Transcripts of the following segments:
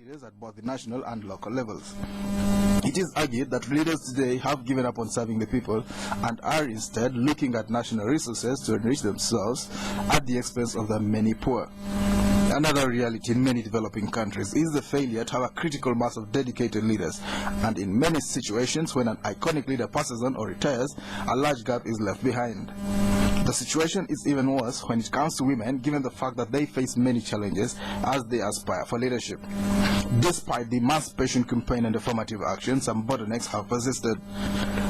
leaders at both the national and local levels. It is argued that leaders today have given up on serving the people and are instead looking at national resources to enrich themselves at the expense of the many poor. Another reality in many developing countries is the failure to have a critical mass of dedicated leaders, and in many situations when an iconic leader passes on or retires, a large gap is left behind. The situation is even worse when it comes to women, given the fact that they face many challenges as they aspire for leadership. Despite the emancipation campaign and affirmative action, some bottlenecks have persisted.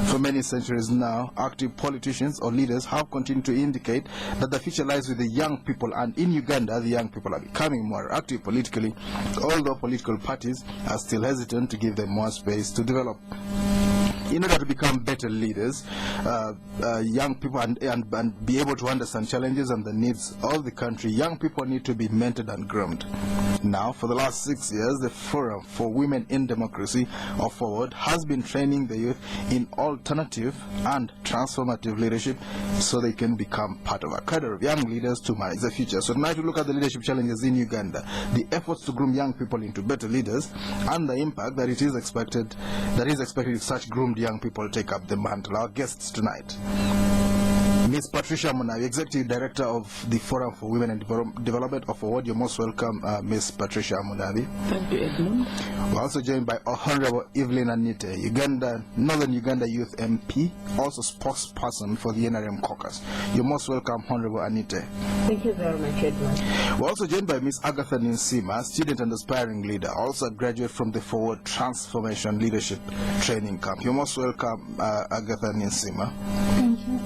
For many centuries now, active politicians or leaders have continued to indicate that the future lies with the young people, and in Uganda, the young people are becoming more active politically, although political parties are still hesitant to give them more space to develop. In order to become better leaders, young people and be able to understand challenges and the needs of the country, young people need to be mentored and groomed. Now, for the last 6 years, the Forum for Women in Democracy, or FOWODE, has been training the youth in alternative and transformative leadership so they can become part of a cadre of young leaders to manage the future. So tonight we look at the leadership challenges in Uganda, the efforts to groom young people into better leaders, and the impact that is expected if such groomed young people take up the mantle. Our guests tonight: Ms. Patricia Munabi, Executive Director of the Forum for Women and Development of FOWODE. You're most welcome, Ms. Patricia Munabi. Thank you, Edmund. We're also joined by Honorable Evelyn Anite, Northern Uganda Youth MP, also spokesperson for the NRM caucus. You're most welcome, Honorable Anite. Thank you very much, Edmund. We're also joined by Ms. Agatha Ninsiima, student and aspiring leader, also a graduate from the FOWODE Transformation Leadership Training Camp. You're most welcome, Agatha Ninsiima. Thank you.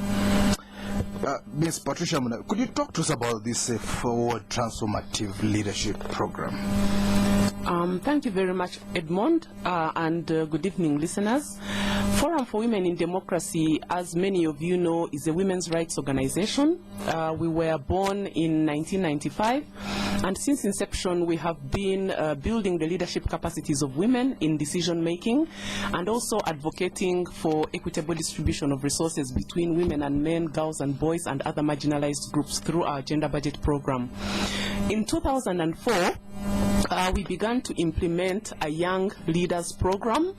Ms. Patricia Munabi, could you talk to us about this FOWODE Transformative Leadership Program? Thank you very much, Edmund, and good evening, listeners. Forum for Women in Democracy, as many of you know, is a women's rights organization. We were born in 1995, and since inception we have been building the leadership capacities of women in decision making, and also advocating for equitable distribution of resources between women and men, girls and boys, and other marginalized groups through our gender budget program. In 2004, we began to implement a young leaders program,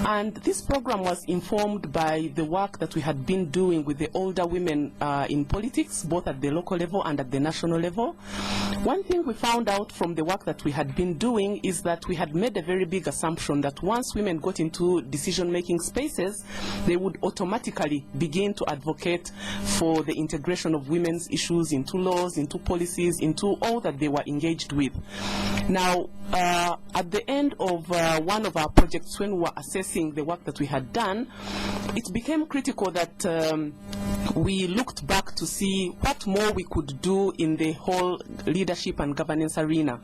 and this program was informed by the work that we had been doing with the older women in politics, both at the local level and at the national level. One thing we found out from the work that we had been doing is that we had made a very big assumption that once women got into decision-making spaces, they would automatically begin to advocate for the integration of women's issues into laws, into policies, into all that they were engaged with. Now, at the end of one of our projects, when we were assessing the work that we had done, it became critical that we looked back to see what more we could do in the whole leadership and governance arena.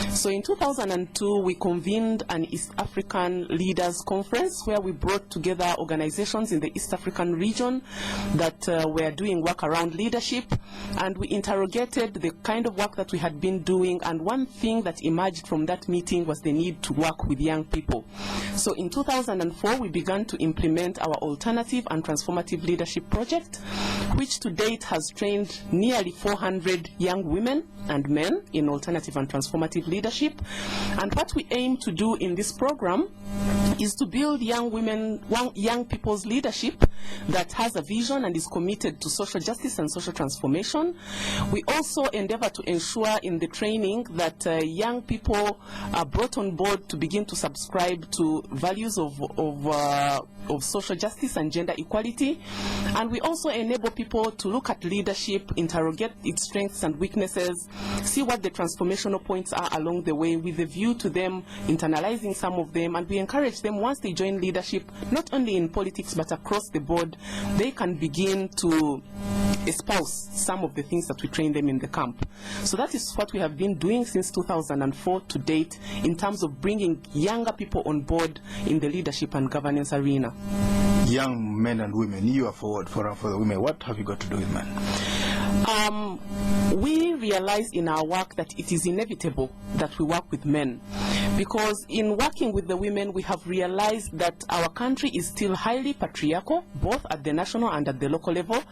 So in 2002, we convened an East African Leaders Conference where we brought together organizations in the East African region that were doing work around leadership, and we interrogated the kind of work that we had been doing, and one thing that emerged from that meeting was the need to work with young people. So in 2004, we began to implement our alternative and transformative leadership project, which to date has trained nearly 400 young women and men in alternative and transformative leadership. And what we aim to do in this program is to build young people's leadership that has a vision and is committed to social justice and social transformation. We also endeavor to ensure in the training that young people are brought on board to begin to subscribe to values of social justice and gender equality. And we also enable people to look at leadership, interrogate its strengths and weaknesses, see what the transformational points are along the way, with a view to them internalizing some of them. And we encourage them, once they join leadership, not only in politics but across the board, they can begin to espouse some of the things that we train them in the camp. So that is what we have been doing since 2004 to date in terms of bringing younger people on board in the leadership and governance arena. Young men and women, you are FOWODE Forum for the Women. What have you got to do with men? We realize in our work that it is inevitable that we work with men. because in working with the women, we have realized that our country is still highly patriarchal, both at the national and at the local level,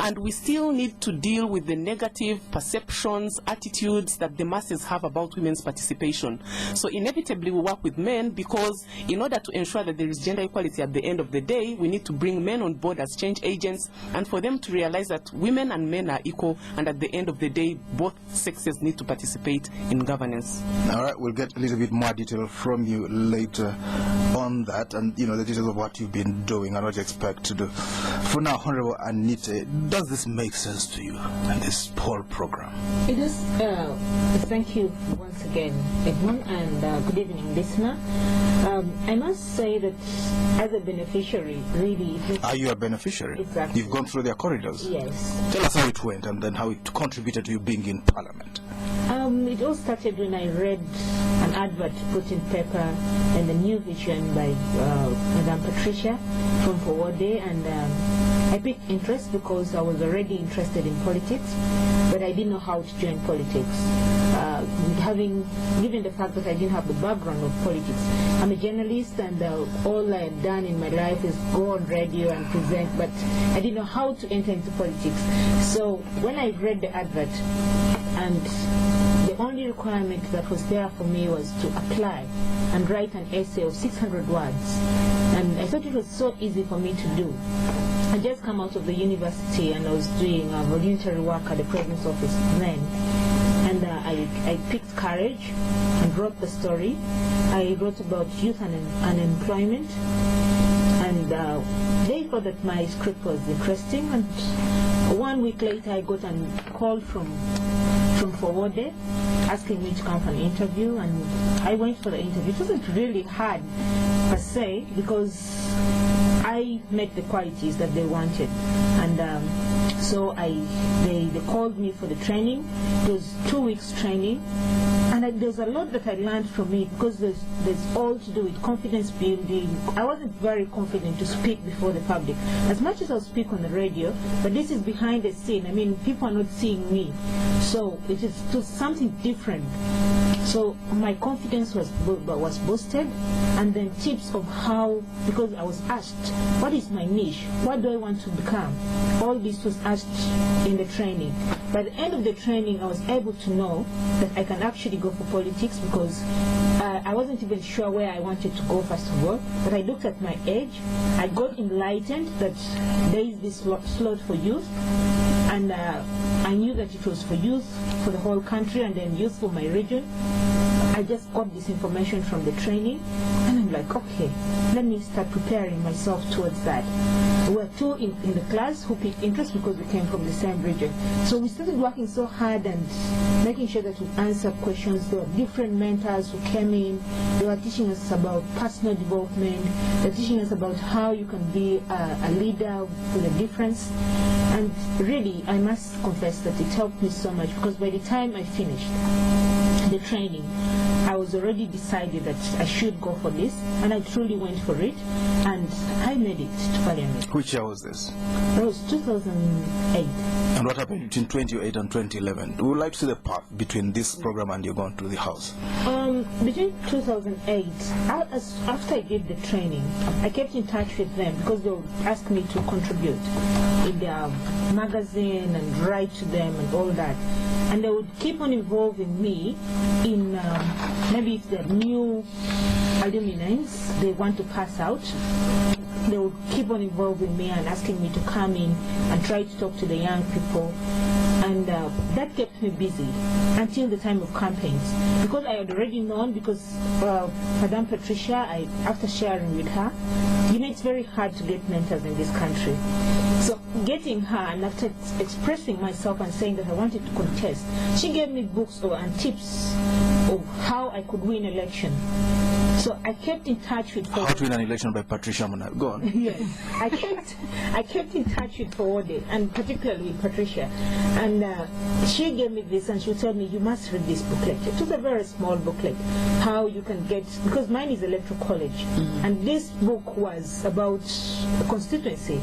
and we still need to deal with the negative perceptions, attitudes that the masses have about women's participation. So inevitably we work with men, because in order to ensure that there is gender equality at the end of the day, we need to bring men on board as change agents, and for them to realize that women and men are equal, and at the end of the day, both sexes need to participate in governance. All right, we'll get a little bit more detail from you later on that, and the details of what you've been doing and what you expect to do. For now, Honorable Anite, does this make sense to you and this whole program? It does. Thank you once again, Edmund, and good evening, listener. I must say that as a beneficiary, really... Are you a beneficiary? Exactly. You've gone through their corridors? Yes. Tell us how it went and then how it contributed to you being in Parliament. It all started when I read an advert put in paper in the New Vision by Madam Patricia from FOWODE, and I picked interest because I was already interested in politics, but I didn't know how to join politics. Given the fact that I didn't have the background of politics, I'm a journalist, and all I had done in my life is go on radio and present, but I didn't know how to enter into politics. So when I read the advert, and the only requirement that was there for me was to apply and write an essay of 600 words, and I thought it was so easy for me to do. I just come out of the university and I was doing voluntary work at the President's office then, and I picked courage and wrote the story. I wrote about youth and unemployment, and they thought that my script was interesting, and 1 week later I got a call from FOWODE asking me to come for an interview, and I went for the interview. It wasn't really hard per se, because I met the qualities that they wanted, and so they called me for the training. It was 2 weeks training, and there's a lot that I learned from it, because there's all to do with confidence building. I wasn't very confident to speak before the public, as much as I'll speak on the radio, but this is behind the scene. I mean, people are not seeing me, so it is something different. So my confidence was boosted, and then tips of how, because I was asked, what is my niche? What do I want to become? All this was asked in the training. By the end of the training, I was able to know that I can actually go for politics, because I wasn't even sure where I wanted to go first of all, but I looked at my age. I got enlightened that there is this slot for youth, and I knew that it was for youth for the whole country, and then youth for my region. I just got this information from the training, and I'm like, okay, let me start preparing myself towards that. We were two in the class who picked interest because we came from the same region. So we started working so hard and making sure that we answered questions. There were different mentors who came in. They were teaching us about personal development. They were teaching us about how you can be a leader with a difference. And really, I must confess that it helped me so much, because by the time I finished the training, I was already decided that I should go for this, and I truly went for it, and I made it to Parliament. Which year was this? It was 2008. And what happened between 2008 and 2011? We would like to see the path between this program and you going to the House. Between 2008, after I did the training, I kept in touch with them, because they would ask me to contribute in their magazine and write to them and all that. And they would keep on involving me in maybe if they're new alumni they want to pass out, they would keep on involving me and asking me to come in and try to talk to the young people. And that kept me busy until the time of campaigns, because I had already known, because Madam Patricia, after sharing with her, it's very hard to get mentors in this country. So getting her, and after expressing myself and saying that I wanted to contest, she gave me books and tips of how I could win election. So I kept in touch with FOWODE. How to win an election by Patricia Munabi. Go on. Yes, I kept in touch with FOWODE, and particularly with Patricia. And she gave me this, and she told me, you must read this booklet. It was a very small booklet, how you can get, because mine is electoral college, and this book was about a constituency,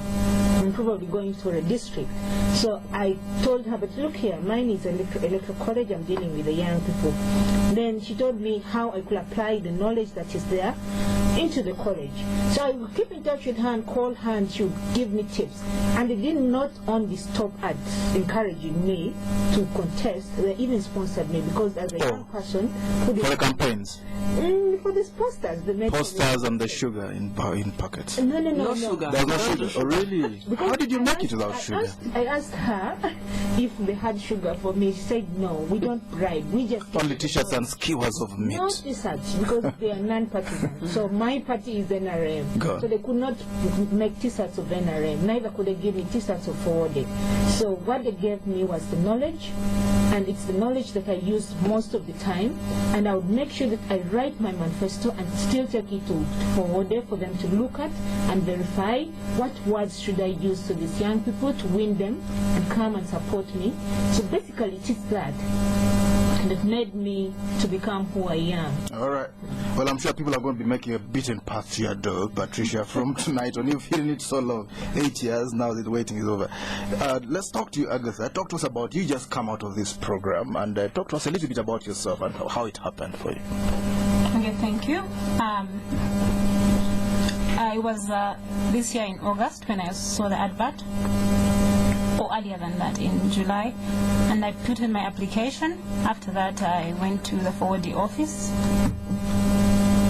and probably going for a district. So I told her, but look here, mine is electoral college, I'm dealing with the young people. Then she told me how I could apply the knowledge that is there into the college. So I would keep in touch with her and call her, and she would give me tips. And they did not only stop at encouraging me to contest, they even sponsored me, because as a young person who for the campaigns, for these posters, they made posters and the sugar in pockets. No sugar. There's no sugar. Oh, really? Because How did you make it without sugar? I asked her if they had sugar for me. She said no, we don't bribe, we just Only t-shirts and skewers of meat. not t-shirts, because they are non-partisan. So my party is NRM. God. So they could not make t-shirts of NRM. Neither could they give me t-shirts of FOWODE. So what they gave me was the knowledge, and it's the knowledge that I use most of the time. And I would make sure that I write my manifesto and still take it to FOWODE for them to look at and verify what words should I use to these young people to win them and come and support me. So basically it is that. And it made me to become who I am. All right. Well, I'm sure people are going to be making a beaten path to your door, Patricia, from tonight on. You've feeling it so long. 8 years, now the waiting is over. Let's talk to you, Agatha. Talk to us about, you just come out of this program, and talk to us a little bit about yourself and how it happened for you. Okay, thank you. I was this year in August when I saw the advert, or earlier than that, in July, and I put in my application. After that, I went to the FOWODE office,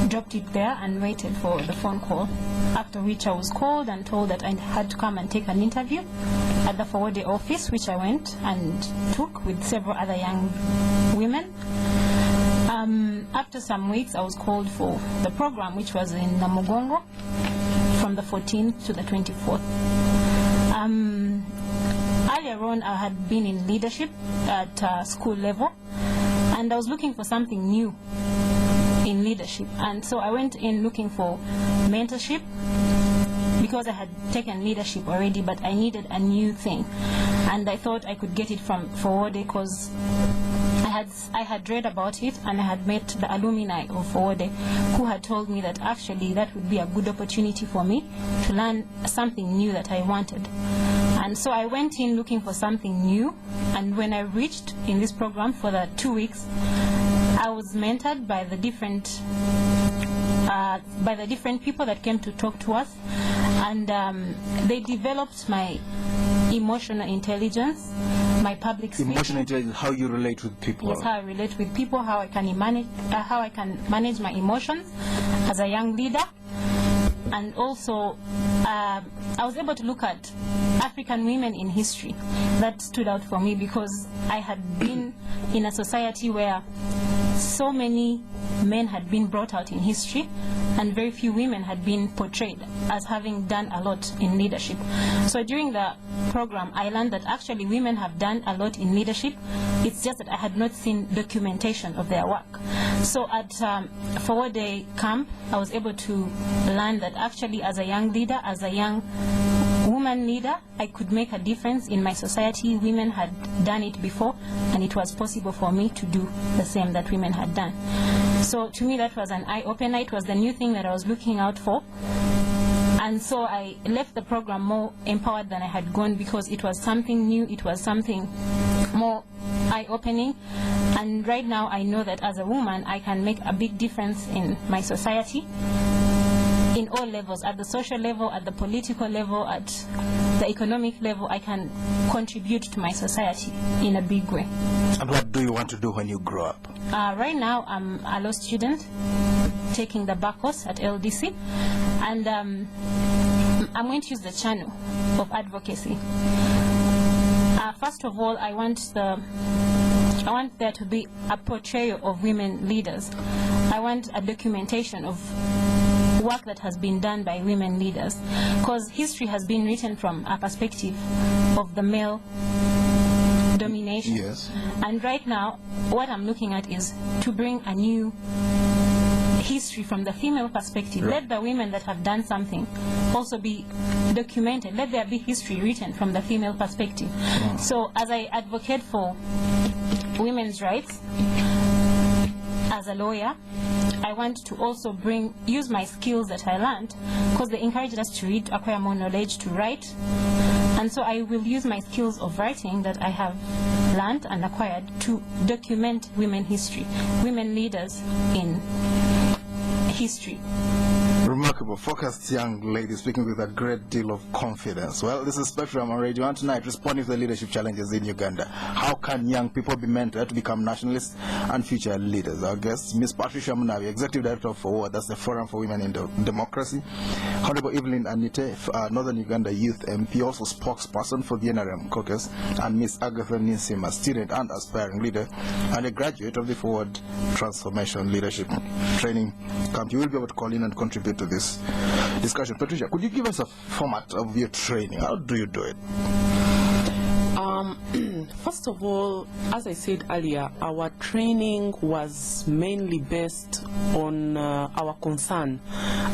dropped it there, and waited for the phone call, after which I was called and told that I had to come and take an interview at the FOWODE office, which I went and took with several other young women. After some weeks, I was called for the program, which was in Namugongo, from the 14th to the 24th. Earlier on, I had been in leadership at school level, and I was looking for something new in leadership. And so I went in looking for mentorship, because I had taken leadership already, but I needed a new thing. And I thought I could get it from FOWODE, because I had read about it, and I had met the alumni of FOWODE who had told me that actually that would be a good opportunity for me to learn something new that I wanted. And so I went in looking for something new, and when I reached in this program for the 2 weeks, I was mentored by the different people that came to talk to us, and they developed my emotional intelligence, my public speaking. Emotional intelligence, how you relate with people. Yes, how I relate with people, how I can manage my emotions as a young leader. And also, I was able to look at African women in history. That stood out for me, because I had been in a society where so many men had been brought out in history, and very few women had been portrayed as having done a lot in leadership. So during the program, I learned that actually women have done a lot in leadership. It's just that I had not seen documentation of their work. So at FOWODE camp, I was able to learn that actually as a young leader, as a young woman leader, I could make a difference in my society. Women had done it before, and it was possible for me to do the same that women had done. So to me, that was an eye-opener. It was the new thing that I was looking out for. And so I left the program more empowered than I had gone, because it was something new, it was something more eye-opening. And right now I know that as a woman, I can make a big difference in my society, in all levels, at the social level, at the political level, at the economic level. I can contribute to my society in a big way. And what do you want to do when you grow up? Right now, I'm a law student taking the back course at LDC, and I'm going to use the channel of advocacy. First of all, I want there to be a portrayal of women leaders. I want a documentation of work that has been done by women leaders, because history has been written from a perspective of the male domination. Yes. And right now, what I'm looking at is to bring a new history from the female perspective. Right. Let the women that have done something also be documented. Let there be history written from the female perspective. So as I advocate for women's rights as a lawyer, I want to also use my skills that I learned, because they encouraged us to read, acquire more knowledge, to write. And so I will use my skills of writing that I have learned and acquired to document women history, women leaders in history. Remarkable, focused young lady speaking with a great deal of confidence. Well, this is Spectrum on Radio 1 tonight, responding to the leadership challenges in Uganda. How can young people be mentored to become nationalists and future leaders? Our guest, Ms. Patricia Munabi, Executive Director of FOWODE, that's the Forum for Women in Democracy. Honorable Evelyn Anite, Northern Uganda Youth Mp, also spokesperson for the NRM caucus, and Ms. Agatha Ninsiima, student and aspiring leader, and a graduate of the FOWODE Transformation Leadership Training Camp. You will be able to call in and contribute to this discussion. Patricia, could you give us a format of your training? How do you do it? First of all, as I said earlier, our training was mainly based on our concern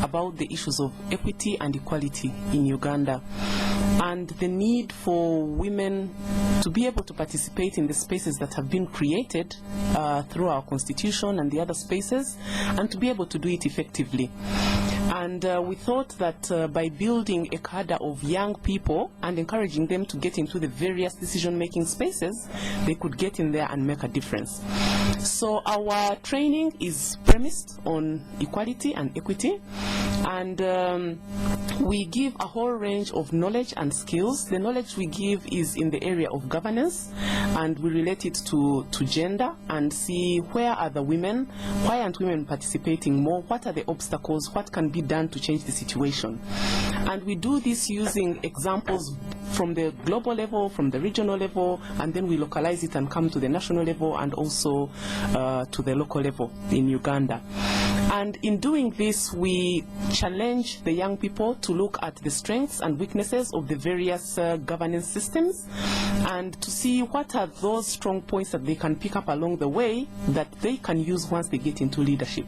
about the issues of equity and equality in Uganda, and the need for women to be able to participate in the spaces that have been created through our constitution and the other spaces, and to be able to do it effectively. And we thought that by building a cadre of young people and encouraging them to get into the various decision-making spaces, they could get in there and make a difference. So our training is premised on equality and equity, and we give a whole range of knowledge and skills. The knowledge we give is in the area of governance, and we relate it to gender and see where are the women, why aren't women participating more, what are the obstacles, what can be done to change the situation. And we do this using examples from the global level, from the regional level, and then we localize it and come to the national level and also to the local level in Uganda. And in doing this, we challenge the young people to look at the strengths and weaknesses of the various governance systems, and to see what are those strong points that they can pick up along the way that they can use once they get into leadership.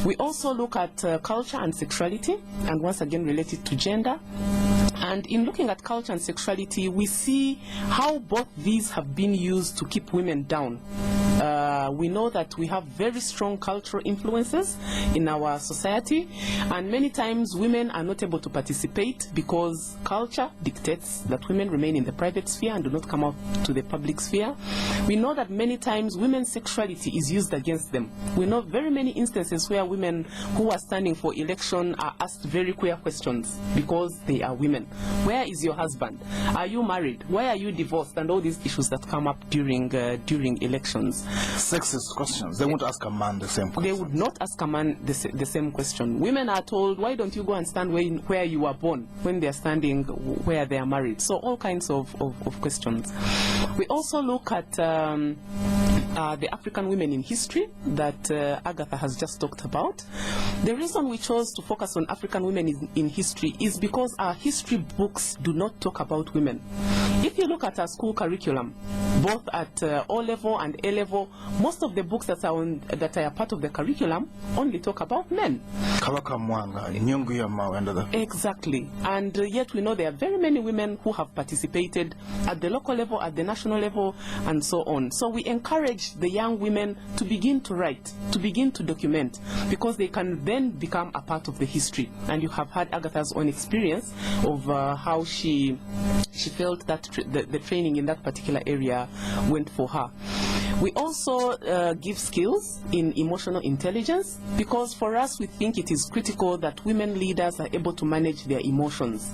We also look at culture and sexuality, and once again related to gender. And in looking at culture and sexuality, we see how both these have been used to keep women down. We know that we have very strong cultural influences in our society, and many times women are not able to participate because culture dictates that women remain in the private sphere and do not come out to the public sphere. We know that many times women's sexuality is used against them. We know very many instances where women who are standing for election are asked very queer questions because they are women. Where is your husband? Are you married? Why are you divorced? And all these issues that come up during elections. Sexist questions. They won't ask a man the same question. They would not ask a man the same question. Women are told, why don't you go and stand where you were born, when they are standing where they are married? So all kinds of questions. We also look at the African women in history that Agatha has just talked about. The reason we chose to focus on African women in history is because our history books do not talk about women. If you look at our school curriculum, both at O level and A level, most of the books that are part of the curriculum only talk about men. Exactly. And yet we know there are very many women who have participated at the local level, at the national level, and so on. So we encourage the young women to begin to write, to begin to document, because they can then become a part of the history. And you have had Agatha's own experience of how she felt that the training in that particular area went for her. We also give skills in emotional intelligence, because for us we think it is critical that women leaders are able to manage their emotions.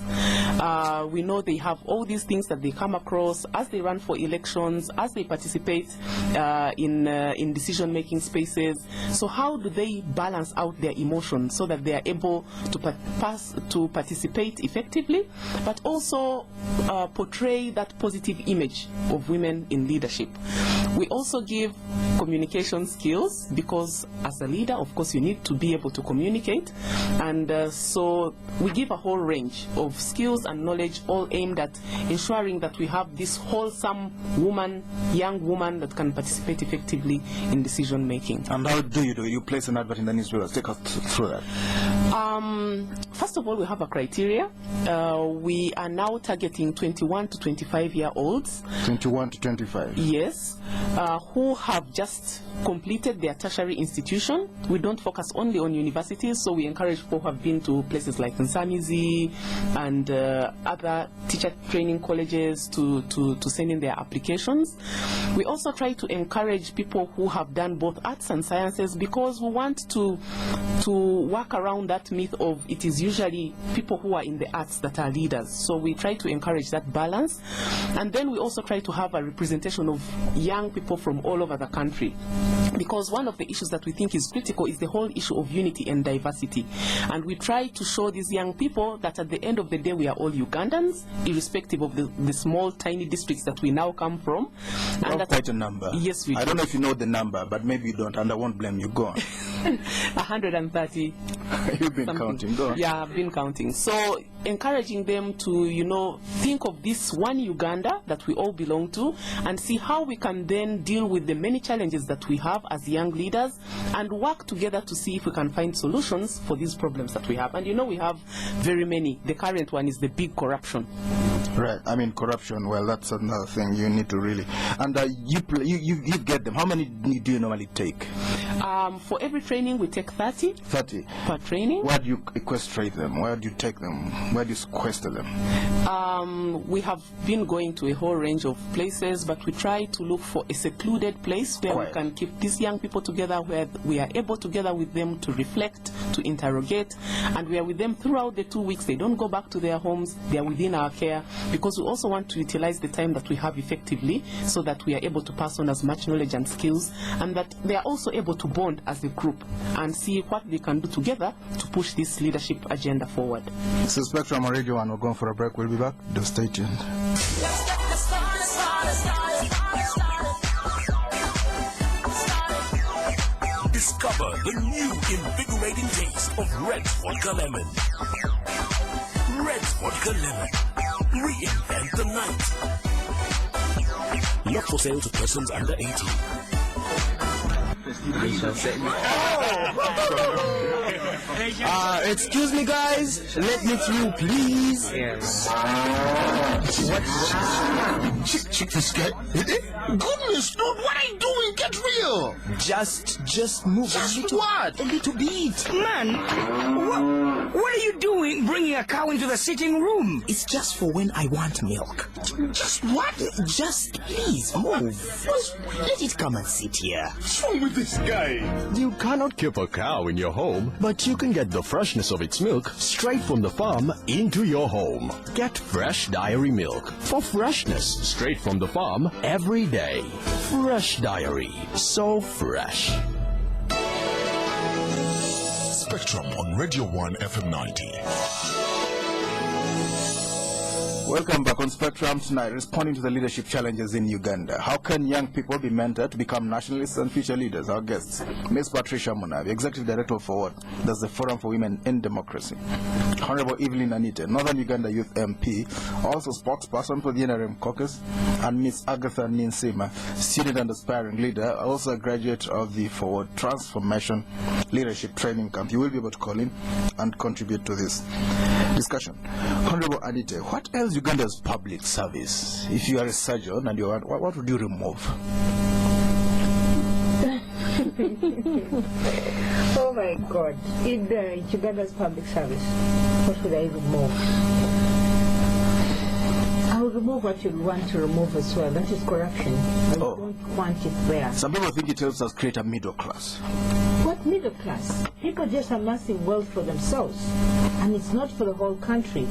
We know they have all these things that they come across as they run for elections, as they participate in decision-making spaces. So how do they balance out their emotions so that they are able to participate effectively, but also portray that positive image of women in leadership? We also give communication skills, because as a leader, of course, you need to be able to communicate. And so we give a whole range of skills and knowledge, all aimed at ensuring that we have this wholesome woman, young woman that can participate effectively in decision making. And how do you do it? You place an advert in the newspaper. Take us through that. First of all, we have a criteria. We are now targeting 21 to 25-year-olds. 21 to 25? Yes, who have just completed their tertiary institution. We don't focus only on universities, so we encourage people who have been to places like Nsamizi and other teacher training colleges to send in their applications. We also try to encourage people who have done both arts and sciences, because we want to work around that myth of it is usually people who are in the arts that are leaders. So we try to encourage that balance. And then we also try to have a representation of young people from all over the country, because one of the issues that we think is critical is the whole issue of unity and diversity. And we try to show these young people that at the end of the day we are all Ugandans, irrespective of the small tiny districts that we now come from. And that's quite a number. Yes, we do. I don't know if you know the number, but maybe you don't, and I won't blame you. Go on. 130. You've been something. Counting. Go on. Yeah, I've been counting. So encouraging them to, think of this one Uganda that we all belong to, and see how we can then deal with the many challenges that we have as young leaders, and work together to see if we can find solutions for these problems that we have. And we have very many. The current one is the big corruption. Right. I mean, corruption, well, that's another thing you need to really... And you get them. How many do you normally take? For every training, we take 30. 30? Per training. Where do you equestrate them? Where do you take them? Where do you sequester them? We have been going to a whole range of places, but we try to look for a secluded place where we can keep these young people together, where we are able together with them to reflect, to interrogate, and we are with them throughout the 2 weeks. They don't go back to their homes. They are within our care, because we also want to utilize the time that we have effectively, so that we are able to pass on as much knowledge and skills, and that they are also able to bond as a group and see what they can do together to push this leadership agenda forward. This is Spectrum on Radio 1. We're going for a break. We'll be back. Do stay tuned. Discover the new invigorating taste of Red Vodka Lemon. Red Vodka Lemon. Reinvent the night. Not for sale to persons under 18. Excuse me, guys. Let me through, please. Yes. Check this guy. Goodness, dude, what are you doing? Get real. Just move a little. What? A little bit. Man, what are you doing bringing a cow into the sitting room? It's just for when I want milk. Just what? Just please move. Let it come and sit here. What's wrong with this guy? You cannot keep a cow in your home, but you can get the freshness of its milk straight from the farm into your home. Get fresh dairy milk for freshness straight from the farm every day. Fresh Diary, so fresh. Spectrum on Radio 1 FM 90. Welcome back on Spectrum tonight, responding to the leadership challenges in Uganda. How can young people be mentored to become nationalists and future leaders? Our guests, Ms. Patricia Munabi, Executive Director of FOWODE, that's the Forum for Women in Democracy. Honorable Evelyn Anite, Northern Uganda Youth Mp, also spokesperson for the NRM caucus, and Ms. Agatha Ninsiima, student and aspiring leader, also a graduate of the FOWODE Transformation Leadership Training Camp. You will be able to call in and contribute to this discussion. Honorable Anite, what else Uganda's public service? If you are a surgeon and you are, what would you remove? Oh my God. In Uganda's public service, what would I remove? I would remove what you want to remove as well. That is corruption. I don't want it there. Some people think it helps us create a middle class. What middle class? People just amassing wealth for themselves, and it's not for the whole country.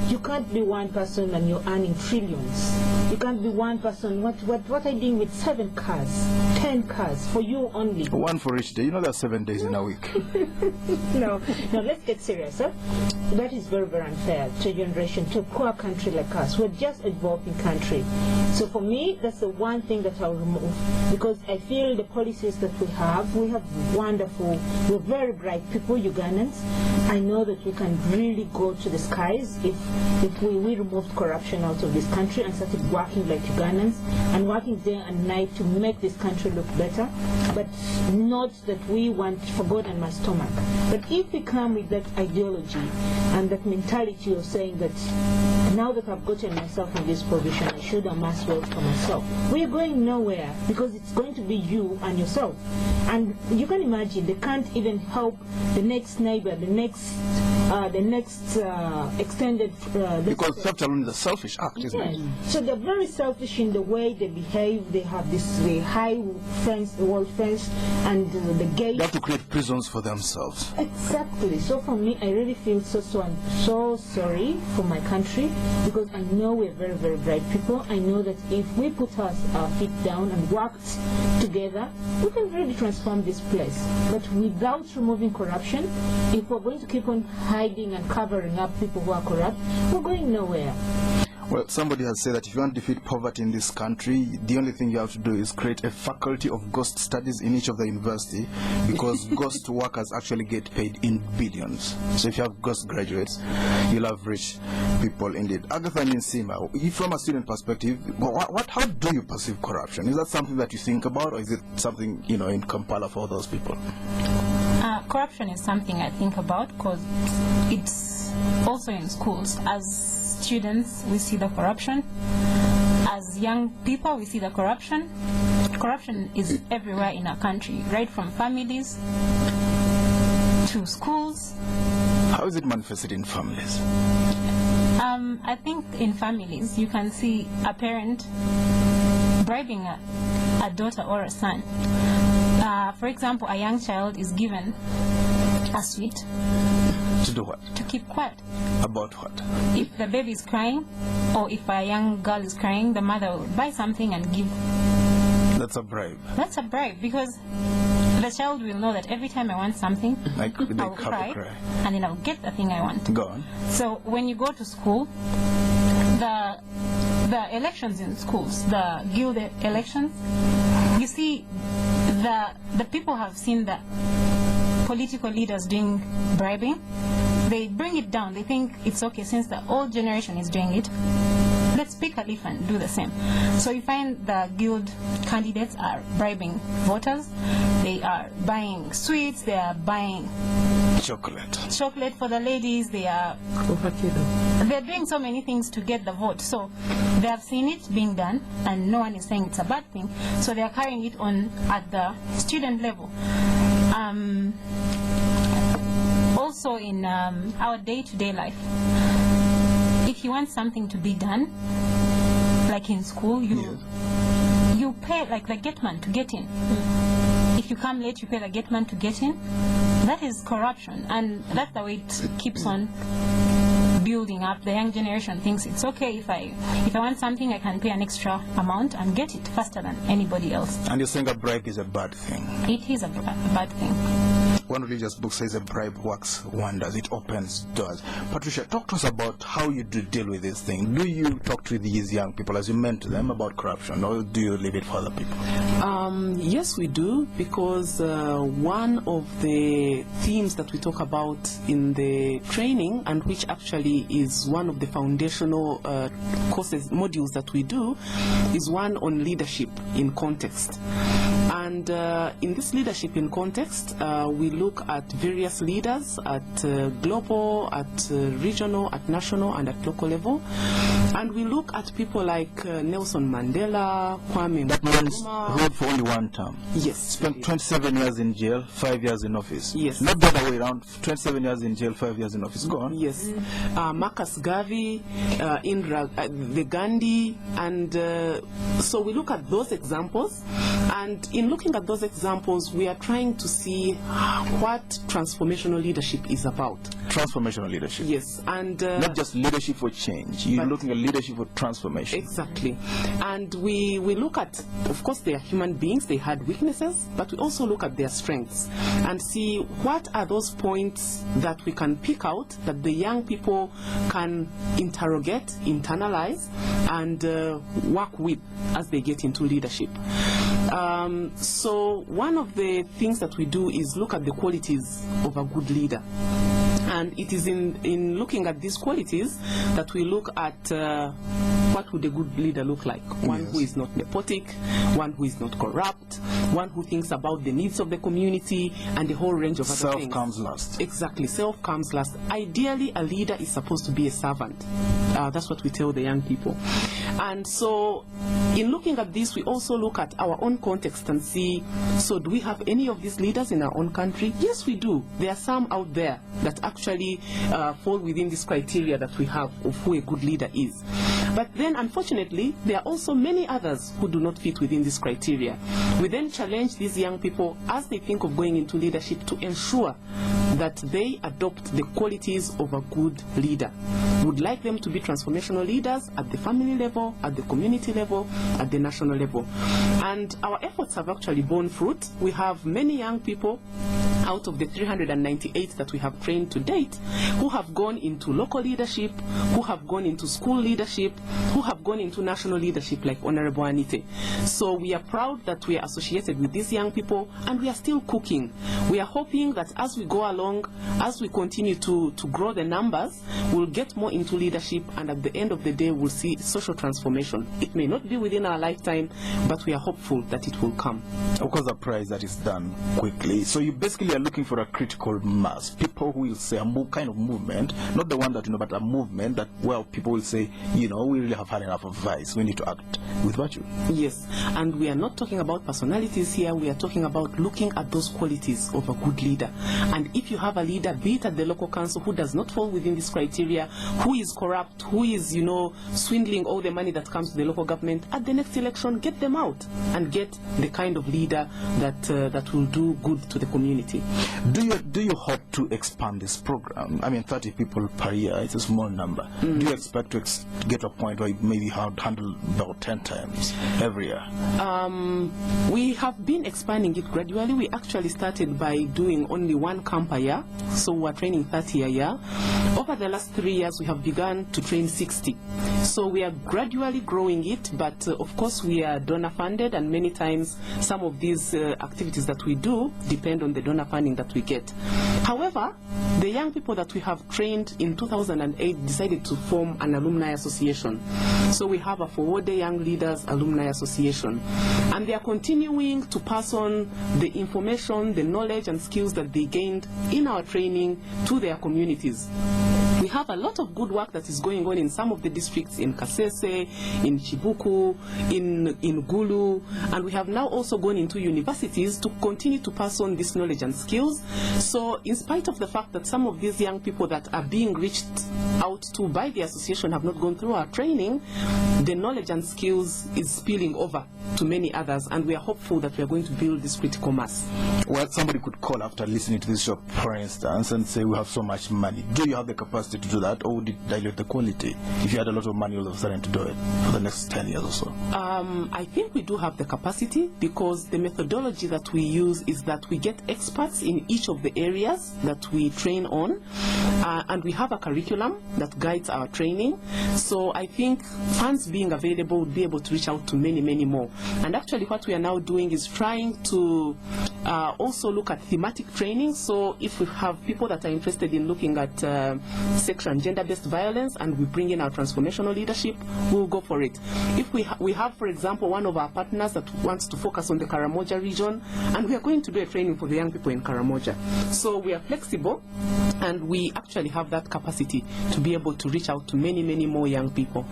You can't be one person and you're earning trillions. You can't be one person. What are you doing with 7 cars, 10 cars for you only? One for each day. You know, there's 7 days in a week. No, let's get serious, huh? That is very, very unfair to a generation, to a poor country like us. We're just a developing country. So for me, that's the one thing that I'll remove, because I feel the policies that we have wonderful, we're very bright people, Ugandans. I know that we can really go to the skies if we removed corruption out of this country and started working working like Ugandans and working day and night to make this country look better, but not that we want for God and my stomach. But if we come with that ideology and that mentality of saying that now that I've gotten myself in this position, I should amass wealth for myself, we're going nowhere, because it's going to be you and yourself. And you can imagine they can't even help the next neighbor, the next extended... because theft alone is a selfish act, isn't it? So they're very selfish in the way they behave. They have this high fence, wall fence, and the gate. They have to create prisons for themselves. Exactly. So for me, I really feel so sorry for my country, because I know we're very, very bright people. I know that if we put our feet down and worked together, we can really transform this place. But without removing corruption, if we're going to keep on hiding and covering up people who are corrupt, we're going nowhere. Well, somebody has said that if you want to defeat poverty in this country, the only thing you have to do is create a faculty of ghost studies in each of the university, because ghost workers actually get paid in billions. So if you have ghost graduates, you'll have rich people indeed. Agatha Ninsiima, from a student perspective, how do you perceive corruption? Is that something that you think about, or is it something, in Kampala for those people? Corruption is something I think about, because it's also in schools. As students, we see the corruption. As young people, we see the corruption. Corruption is everywhere in our country, right from families to schools. How is it manifested in families? I think in families, you can see a parent bribing a daughter or a son. For example, a young child is given a sweet. To do what? To keep quiet. About what? If the baby is crying, or if a young girl is crying, the mother will buy something and give. That's a bribe. That's a bribe, because the child will know that every time I want something, I'll cry, and then I'll get the thing I want. Go on. So when you go to school, the elections in schools, the guild elections, you see the people have seen the political leaders doing bribing. They bring it down. They think it's okay, since the old generation is doing it, let's pick a leaf and do the same. So you find the guild candidates are bribing voters. They are buying sweets. They are buying chocolate for the ladies. They're doing so many things to get the vote. So they have seen it being done, and no one is saying it's a bad thing. So they are carrying it on at the student level. Also in our day-to-day life, if you want something to be done, like in school, you pay like the gateman to get in. If you come late, you pay the gateman to get in. That is corruption, and that's the way it keeps on building up. The young generation thinks it's okay, if I want something, I can pay an extra amount and get it faster than anybody else. And you're saying a bribe is a bad thing? It is a bad thing. One religious book says a bribe works wonders. It opens doors. Patricia, talk to us about how you do deal with this thing. Do you talk to these young people as you mentor them about corruption, or do you leave it for other people? Yes, we do, because one of the themes that we talk about in the training, and which actually is one of the foundational courses, modules that we do, is one on leadership in context. And in this leadership in context, we look at various leaders at global, at regional, at national, and at local level. And we look at people like Nelson Mandela, Kwame That man's ruled for only one term. Yes. Spent 27 years in jail, 5 years in office. Yes. Not the other way around. 27 years in jail, 5 years in office. Go on. Yes. Marcus Garvey, Indira the Gandhi, and so we look at those examples. And in looking at those examples, we are trying to see what transformational leadership is about. Transformational leadership. Yes, and not just leadership for change. You're looking at leadership for transformation. Exactly. And we look at, of course, they are human beings, they had weaknesses, but we also look at their strengths and see what are those points that we can pick out that the young people can interrogate, internalize, and work with as they get into leadership. So one of the things that we do is look at the qualities of a good leader. And it is in looking at these qualities that we look at what would a good leader look like? One who is not nepotic, one who is not corrupt, one who thinks about the needs of the community, and a whole range of other things. Self comes last. Exactly, self comes last. Ideally, a leader is supposed to be a servant. That's what we tell the young people. And so, in looking at this, we also look at our own context and see, so do we have any of these leaders in our own country? Yes, we do. There are some out there that actually fall within this criteria that we have of who a good leader is. But then, unfortunately, there are also many others who do not fit within this criteria. We then challenge these young people as they think of going into leadership to ensure that they adopt the qualities of a good leader. We would like them to be transformational leaders at the family level, at the community level, at the national level. And our efforts have actually borne fruit. We have many young people out of the 398 that we have trained to date who have gone into local leadership, who have gone into school leadership, who have gone into national leadership like Honorable Anite. So we are proud that we are associated with these young people, and we are still cooking. We are hoping that as we go along, as we continue to grow the numbers, we'll get more into leadership, and at the end of the day we'll see social transformation. It may not be within our lifetime, but we are hopeful that it will come. Of course, the prize that is done quickly. So you basically are looking for a critical mass, people who will say a kind of movement, not the one that you know, but a movement that, well, people will say, you know, we really have had enough of vice, we need to act with virtue. Yes, and we are not talking about personalities here, we are talking about looking at those qualities of a good leader. And if you have a leader, be it at the local council, who does not fall within this criteria, who is corrupt, who is, you know, swindling all the money that comes to the local government, at the next election, get them out and get the kind of leader that will do good to the community. Do you hope to expand this program? I mean, 30 people per year, it's a small number. Do you expect to get to a point where you maybe handle about 10 times every year? We have been expanding it gradually. We actually started by doing only one camp a year, so we're training 30 a year. Over the last 3 years, we have begun to train 60. So we are gradually growing it, but of course we are donor funded, and many times some of these activities that we do depend on the donor funding that we get. However, the young people that we have trained in 2008 decided to form an alumni association. So we have a FOWODE Young Leaders Alumni Association, and they are continuing to pass on the information, the knowledge and skills that they gained in our training to their communities. We have a lot of good work that is going on in some of the districts, in Kasese, in Chibuku, in Gulu, and we have now also gone into universities to continue to pass on this knowledge and skills. So in spite of the fact that some of these young people that are being reached out to by the association have not gone through our training, the knowledge and skills is spilling over to many others, and we are hopeful that we are going to build this critical mass. Well, somebody could call after listening to this show, for instance, and say, we have so much money. Do you have the capacity to do that, or would it dilute the quality if you had a lot of money all of a sudden to do it for the next 10 years or so? I think we do have the capacity, because the methodology that we use is that we get experts in each of the areas that we train on, and we have a curriculum that guides our training. So I think funds being available would be able to reach out to many, many more. And actually what we are now doing is trying to also look at thematic training. So if we have people that are interested in looking at sexual and gender-based violence, and we bring in our transformational leadership, we'll go for it. If we have, for example, one of our partners that wants to focus on the Karamoja region, and we are going to do a training for the young people in Karamoja. So we are flexible, and we actually have that capacity to be able to reach out to many, many more young people.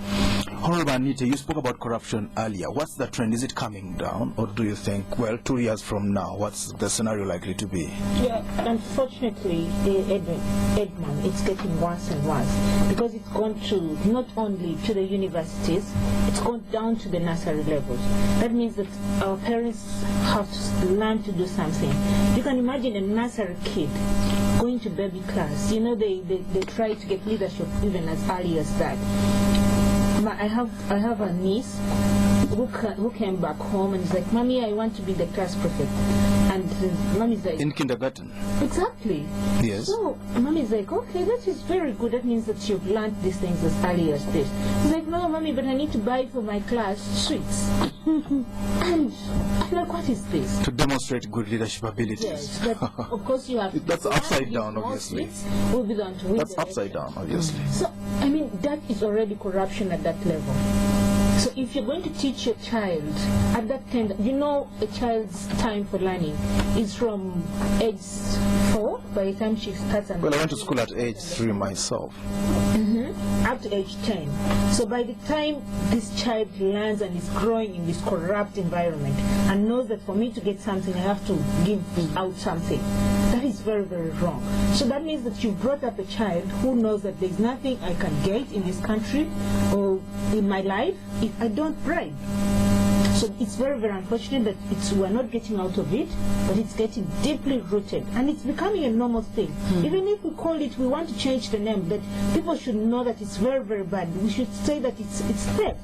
Honorable Anite, you spoke about corruption earlier. What's the trend? Is it coming down, or do you think, well, 2 years from now, what's the scenario likely to be? Yeah, unfortunately, Edmund, it's getting worse and worse, because it's gone to not only to the universities, it's gone down to the nursery levels. That means that our parents have to learn to do something. You can imagine a nursery kid going to baby class. You know, they try to get leadership even as early as that. I have a niece who came back home and is like, Mommy, I want to be the class prefect. And Mommy's like... In kindergarten? Exactly. Yes. So Mommy's like, okay, that is very good. That means that you've learned these things as early as this. He's like, no, Mommy, but I need to buy for my class sweets. And I'm like, what is this? To demonstrate good leadership abilities. Yes, but of course you have... That's upside down, obviously. Will be done to win. That's upside down, obviously. So, I mean, that is already corruption at that level. So if you're going to teach your child at that time, you know a child's time for learning is from age 4 by the time she starts. Well, I went to school at age 3 myself. Up to age 10. So by the time this child learns and is growing in this corrupt environment and knows that for me to get something, I have to give out something, that is very, very wrong. So that means that you brought up a child who knows that there's nothing I can get in this country or in my life if I don't bribe. So it's very, very unfortunate that we're not getting out of it, but it's getting deeply rooted. And it's becoming a normal thing. Even if we call it, we want to change the name, but people should know that it's very, very bad. We should say that it's theft.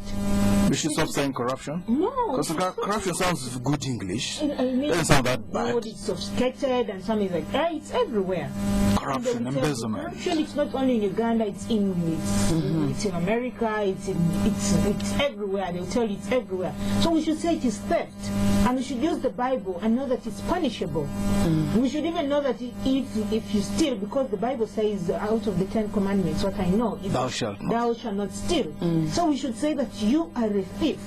We should stop saying corruption? No. Because corruption sounds good English. I mean, It doesn't sound that bad. It's sophisticated and something like that. It's everywhere. Corruption, embezzlement. Corruption, it's not only in Uganda, it's in America, it's everywhere. They'll tell you it's everywhere. So we should say it is theft. And we should use the Bible and know that it's punishable. We should even know that if you steal, because the Bible says out of the 10 Commandments, what I know is thou shalt not steal. So we should say that you are a thief.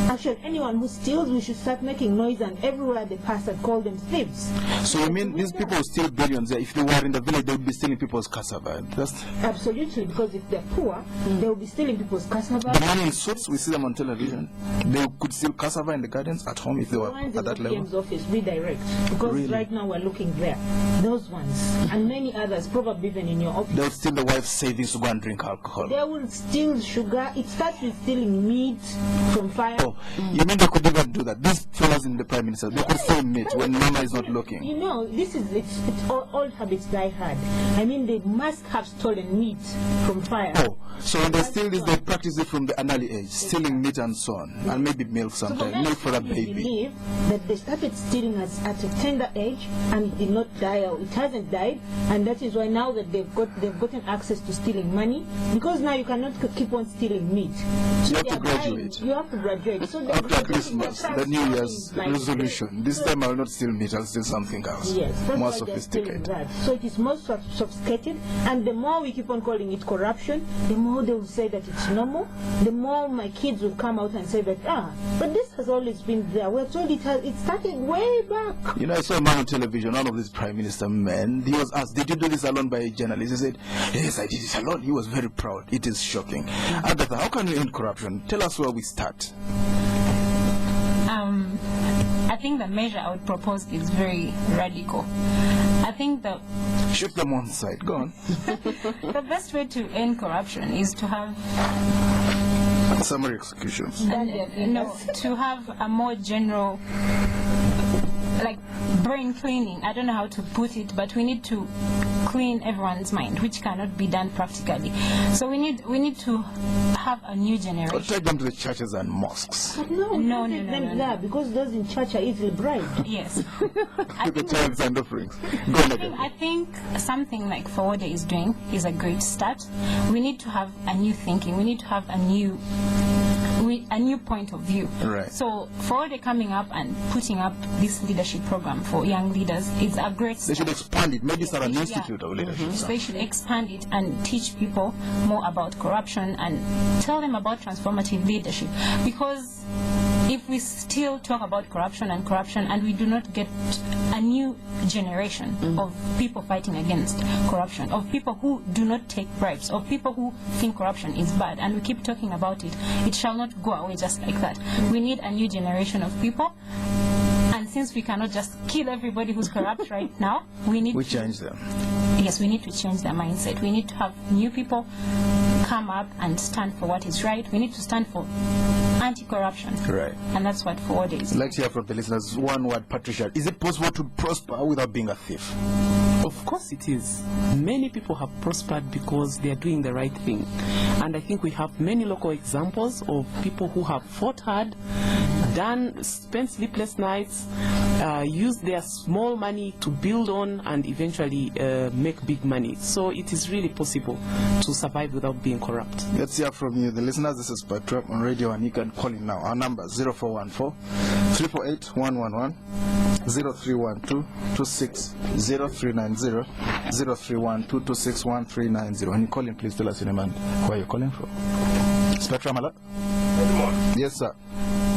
Actually, anyone who steals, we should start making noise, and everywhere they pass and call them thieves. So you mean these people steal billions? If they were in the village, they would be stealing people's cassava? Absolutely, because if they're poor, they will be stealing people's cassava. The man in suits, we see them on television. They could steal cassava in the gardens at home if they were at that level. The office, be direct, because right now we're looking there. Those ones, and many others, probably even in your office. They will steal the wife's savings to go and drink alcohol. They will steal sugar. It starts with stealing meat from fire. Oh, you mean they could even do that? These fellows in the Prime Minister, they could steal meat when Mama is not looking. You know, it's old habits die hard. I mean, they must have stolen meat from fire. Oh, so when they steal this, they practice it from the an early age, stealing meat and so on, and maybe milk sometimes, milk for a baby. Believe that they started stealing us at a tender age, and it did not die, or it hasn't died, and that is why now that they've gotten access to stealing money, because now you cannot keep on stealing meat. So you have to graduate. You have to graduate. So after Christmas, the New Year's resolution. This time I will not steal meat, I'll steal something else. Yes, that's more why sophisticated. That. So it is more sophisticated, and the more we keep on calling it corruption, the more they will say that it's normal. The more my kids will come out and say that, but this has always been there. We're told it started way back. You know, I saw a man on television, one of these Prime Minister men. He was asked, did you do this alone by a journalist? He said, yes, I did it alone. He was very proud. It is shocking. Agatha, how can we end corruption? Tell us where we start. I think the measure I would propose is very radical. I think shift them one side. Go on. The best way to end corruption is to have summary executions. To have a more general, like brain cleaning. I don't know how to put it, but we need to clean everyone's mind, which cannot be done practically. So we need to have a new generation. Or take them to the churches and mosques. No, because those in church are easily bribed. Yes. The tithes and offerings. Go on again. I think something like FOWODE is doing is a great start. We need to have a new thinking. We need to have a new point of view. Right. So FOWODE coming up and putting up this leadership program for young leaders is a great start. They should expand it. Maybe start an institute of leadership. They should expand it and teach people more about corruption and tell them about transformative leadership. Because if we still talk about corruption and we do not get a new generation of people fighting against corruption, of people who do not take bribes, of people who think corruption is bad, and we keep talking about it, it shall not go away just like that. We need a new generation of people, and since we cannot just kill everybody who's corrupt right now, we change them. Yes, we need to change their mindset. We need to have new people come up and stand for what is right. We need to stand for anti-corruption. Right. And that's what FOWODE is. Let's hear from the listeners. One word, Patricia. Is it possible to prosper without being a thief? Of course it is. Many people have prospered because they are doing the right thing. And I think we have many local examples of people who have fought hard, spent sleepless nights, used their small money to build on and eventually make big money. So it is really possible to survive without being corrupt. Let's hear from you, the listeners. This is Patricia on Radio, and you can call in now. Our number 0414 348 111 0312 26 0390 0312 26 1390. When you call in, please tell us your name and where you're calling from. Spectrum, hello? Yes, sir.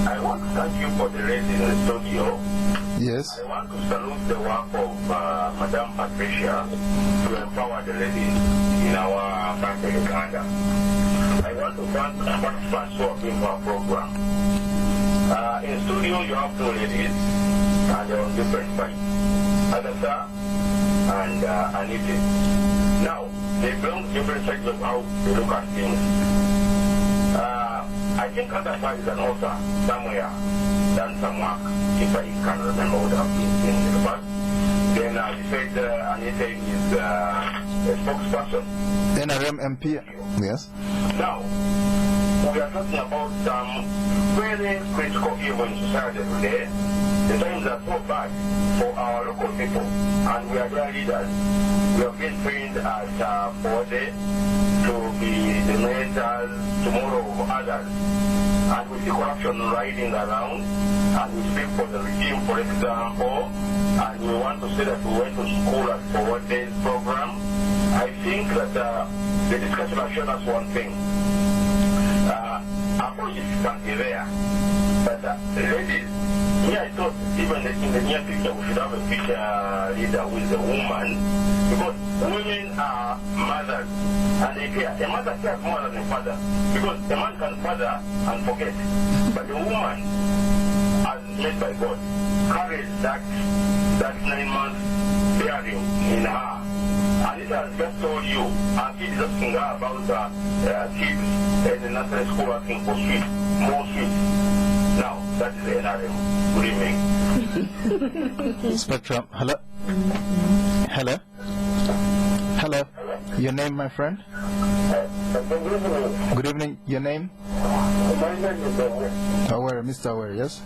I want to thank you for the raise in the studio. Yes. I want to salute the work of Madam Patricia to empower the ladies in our country, Uganda. I want to thank the participants who have been to our program. In studio, you have two ladies, and they're on different sides. Agatha and Anite. Now, they belong to different sides of how they look at things. I think Agatha is an author somewhere, done some work, if I can remember what I've been in the past. Then you said Anite is a spokesperson. NRM MP, yes. Now, we are talking about some very critical evil in society today. The times are so bad for our local people, and we are their leaders. We have been trained as FOWODE to be the mentors tomorrow of others. And we see corruption riding around, and we speak for the regime, for example, and we want to say that we went to school at FOWODE's program. I think that the discussion has shown us one thing. Apologies can be there, but ladies, I thought even in the near future we should have a future leader who is a woman, because women are mothers, and they care. A mother cares more than a father, because a man can father and forget, but a woman, as made by God, carries that 9 months bearing in her. And it has just told you, and she is asking her about kids in the nursery school asking for sweets, more sweets. Now, that is the NRM. Good evening. Spectrum, hello? Hello? Hello? Your name, my friend? Good evening. Good evening. Your name? My name is Aware, Mr. Aware, yes?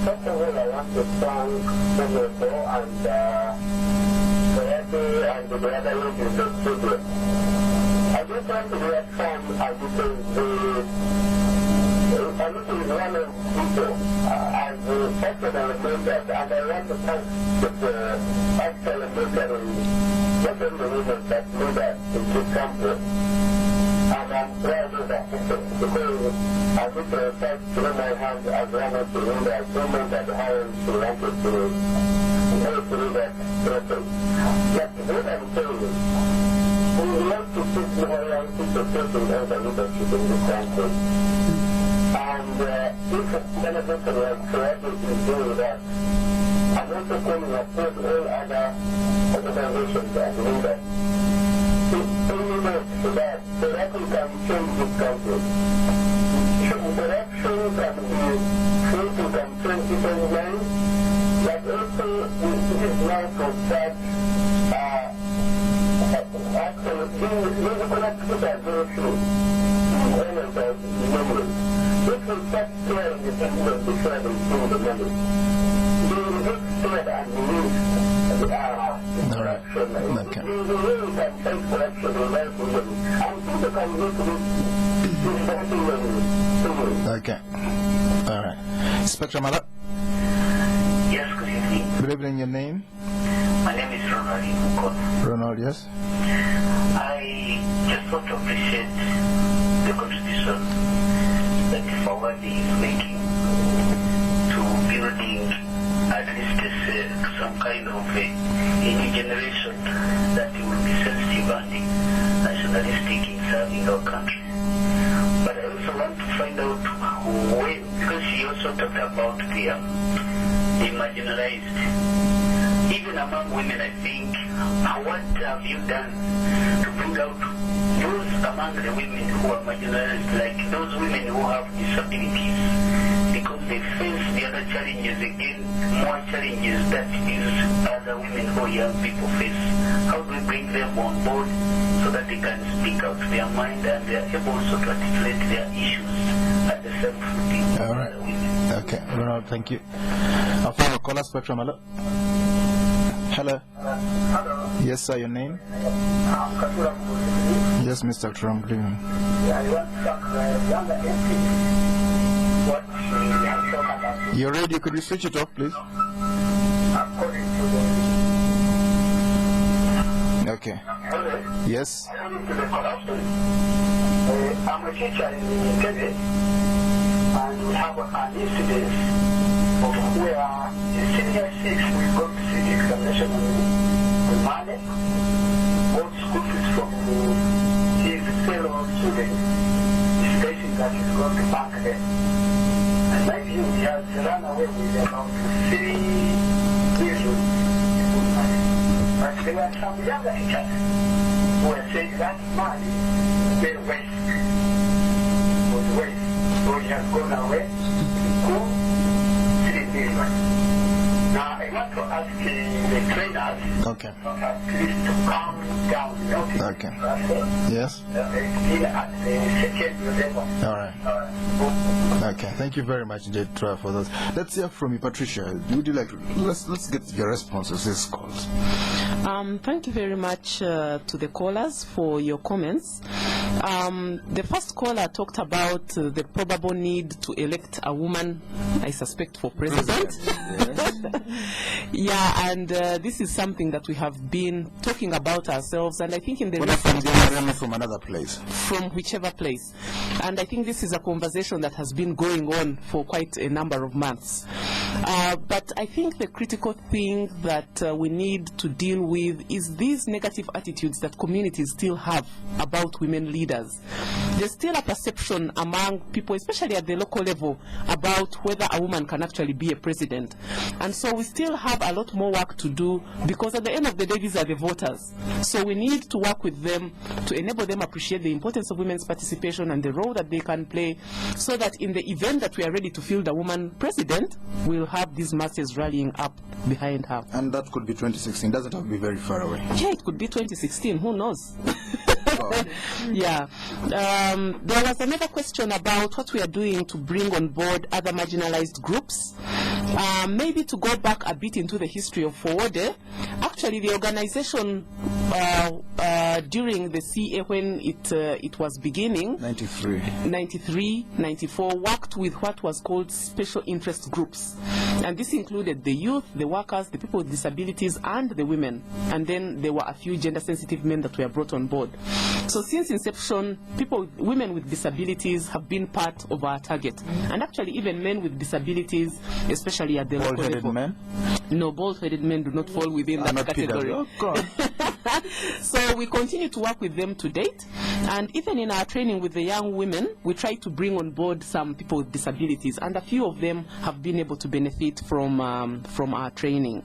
First of all, I want to thank Senator and and the other youth in the studio. I just want to reaffirm because Anite is one of people as the person I remembered, and I want to thank the actual military second movement that made us in this country. And I'm proud of that because Anite tried to throw my hand as one of the leaders, women that how she wanted to do that process. But what I'm saying is, we want to put more young people taking over leadership in this country. And if Senator was correctly doing that, I'm also calling upon all other organizations and leaders to stimulate that corruption can change this country. Corruption can be created and change people's minds, but also it is now for such actually these corrupt people are very few. This will start clearing the people before they see the money. They will get scared and release corruption. Okay. They really can face corruption in life with them. And people can go to this Okay. All right. Spectrum, hello? Yes, good evening. Good evening, your name? My name is Ronald. Ronald, yes? I just want to appreciate the contribution that FOWODE is making to building at least some kind of a new generation that will be sensitive and nationalistic in serving our country. But I also want to find out when, because she also talked about the marginalized. Even even among women, I think, what have you done to bring out those among the women who are marginalized, like those women who have disabilities, because they face the other challenges, again, more challenges that these other women or young people face. How do we bring them on board so that they can speak out their mind and they are able also to articulate their issues at the same footing? All right. Okay, Ronald, thank you. Our final caller, Spectrum, hello. Hello. Hello. Yes, sir, your name? Yes, Mr. Trump, good evening. Yeah, I want to talk Uganda MP. What we have talked about. You're ready, could you switch it off, please? According to the... Okay. Okay. Yes? According to the corruption, I'm a teacher in Kenya, and we have an incident of where in senior 6 we go to see the examination on Monday, both school fees from his fellow students, is facing that he's going to bank them. And like you, he has run away with about 3 million school money. But there were some younger teachers who were saying that money they waste. Was waste. So he has gone away to go 3 million. Now I want to ask the trainers Okay. please to calm down. Okay. Yes? Still at the second level. All right. Okay, thank you very much, Jay, for those. Let's hear from you, Patricia. Would you like to, let's get your responses to these calls. Thank you very much to the callers for your comments. The first caller talked about the probable need to elect a woman, I suspect, for president. Yeah, and this is something that we have been talking about ourselves, and I think in the from another place, from whichever place, and I think this is a conversation that has been going on for quite a number of months. But I think the critical thing that we need to deal with is these negative attitudes that communities still have about women leaders. There's still a perception among people, especially at the local level, about whether a woman can actually be a president. And so we still have a lot more work to do, because at the end of the day, these are the voters. So we need to work with them to enable them appreciate the importance of women's participation and the role that they can play, so that in the event that we are ready to field a woman president, we'll have these masses rallying up behind her. And that could be 2016. Doesn't have to be very far away. Yeah, it could be 2016. Who knows? Yeah. There was another question about what we are doing to bring on board other marginalized groups. Maybe to go back a bit into the history of FOWODE. Actually, the organization during the CA, when it was beginning, 93, 94, worked with what was called special interest groups. And this included the youth, the workers, the people with disabilities, and the women. And then there were a few gender-sensitive men that were brought on board. So since inception, women with disabilities have been part of our target. And actually, even men with disabilities, especially at the local level. Bald-headed men? No, bald-headed men do not fall within that category. Oh, God. So we continue to work with them to date. And even in our training with the young women, we try to bring on board some people with disabilities. And a few of them have been able to benefit from our training.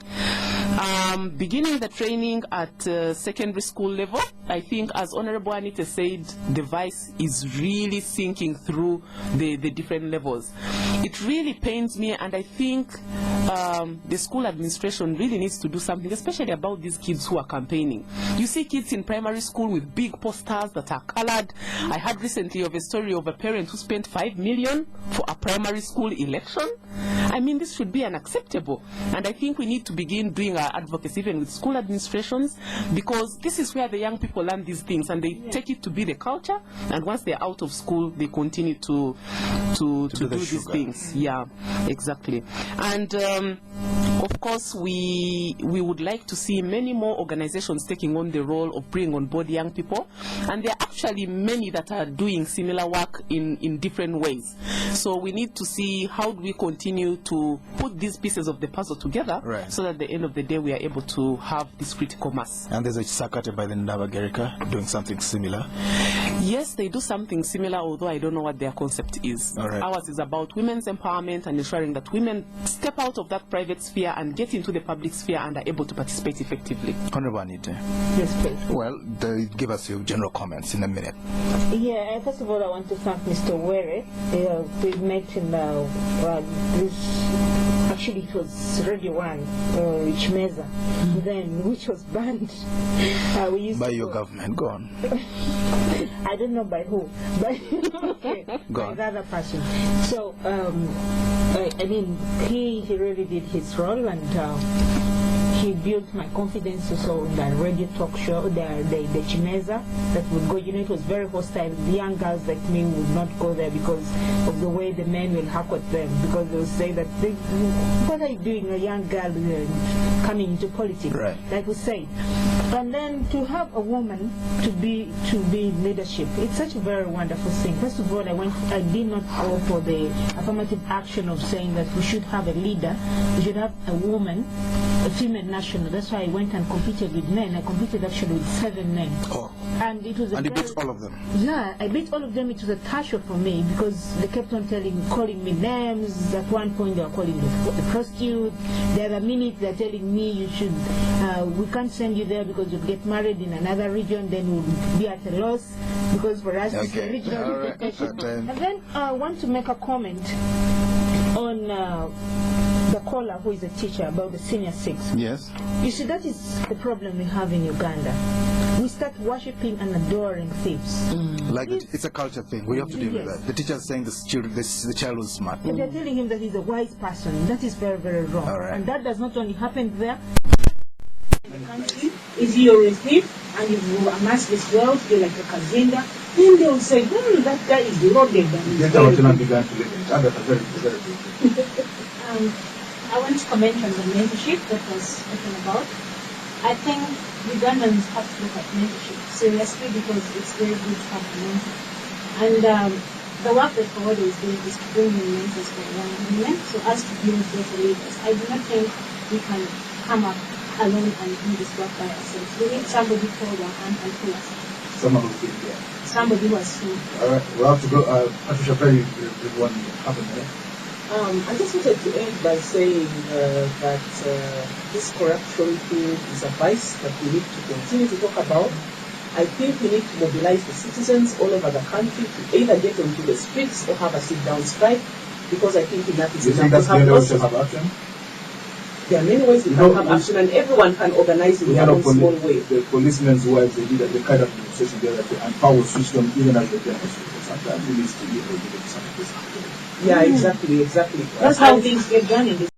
Beginning the training at secondary school level, I think, as Honorable Anite said, the vice is really sinking through the different levels. It really pains me, and I think the school administration really needs to do something, especially about these kids who are campaigning. You see kids in primary school with big posters that are colored. I heard recently of a story of a parent who spent 5 million for a primary school election. I mean, this should be unacceptable. And I think we need to begin doing our advocacy even with school administrations, because this is where the young people learn these things, and they take it to be the culture, and once they're out of school, they continue to do these things. Yeah, exactly. And of course, we would like to see many more organizations taking on the role of bringing on board young people, and there are actually many that are doing similar work in different ways. So we need to see how do we continue to put these pieces of the puzzle together, right, so that at the end of the day we are able to have this critical mass. And there's a Sakate by the Ndaba doing something similar. Yes, they do something similar, although I don't know what their concept is. All right. Ours is about women's empowerment and ensuring that women step out of that private sphere sphere and get into the public sphere and are able to participate effectively. Honorable Anite. Yes, please. Well, give us your general comments in a minute. Yeah, first of all, I want to thank Mr. Were. We met in actually it was Radio 1, Chimeza, then, which was banned. We used by to your go. Government, go on. I don't know by who, but okay, Go by on. the other person. So, I mean, he really did his role, and he built my confidence also in the radio talk show, the Chimeza that would go. You know, it was very hostile. The young girls like me would not go there because of the way the men will hack at them, because they would say that, what are you doing, a young girl coming into politics? Right. Like we say. And then to have a woman to be in leadership, it's such a very wonderful thing. First of all, I did not go for the affirmative action of saying that we should have a leader, we should have a woman, a female national. That's why I went and competed with men. I competed actually with 7 men. Oh. And it was And you beat all of them? Yeah, I beat all of them. It was a torture for me because they kept on calling me names. At one point they were calling me a prostitute. The other minute they're telling me you should, we can't send you there because you'll get married in another region, then we'll be at a loss because for us it's a regional relocation. And then I want to make a comment on the caller who is a teacher about the senior 6. Yes. You see, that is the problem we have in Uganda. We start worshipping and adoring thieves. Like it's a culture thing. We have to deal with that. The teacher is saying the child was smart. And they're telling him that he's a wise person. That is very, very wrong. Right. And that does not only happen there. In the country, if you're a thief and you amass this wealth, you're like a Kazinda, then they'll say, that guy is loaded. I want to comment on the mentorship that was spoken about. I think Ugandans have to look at mentorship seriously because it's very good to have a mentor. And the work that FOWODE is doing is to bring in mentors for young women, so as to build better leaders. I do not think we can come up alone and do this work by ourselves. We need somebody to hold our hand and pull us. Somebody who has seen. All right, we'll have to go. Patricia, very good one happened there. I just wanted to end by saying that this corruption thing is a vice that we need to continue to talk about. I think we need to mobilize the citizens all over the country to either get onto the streets or have a sit-down strike, because I think enough is enough. That's the only way to have action? There are many ways we can have action, and everyone can organize in their own small way. The policemen's wives, they did the kind of demonstration there, and power switched on even as they demonstrated. Sometimes we need to be able to do something. Yeah, exactly. That's how things get done in this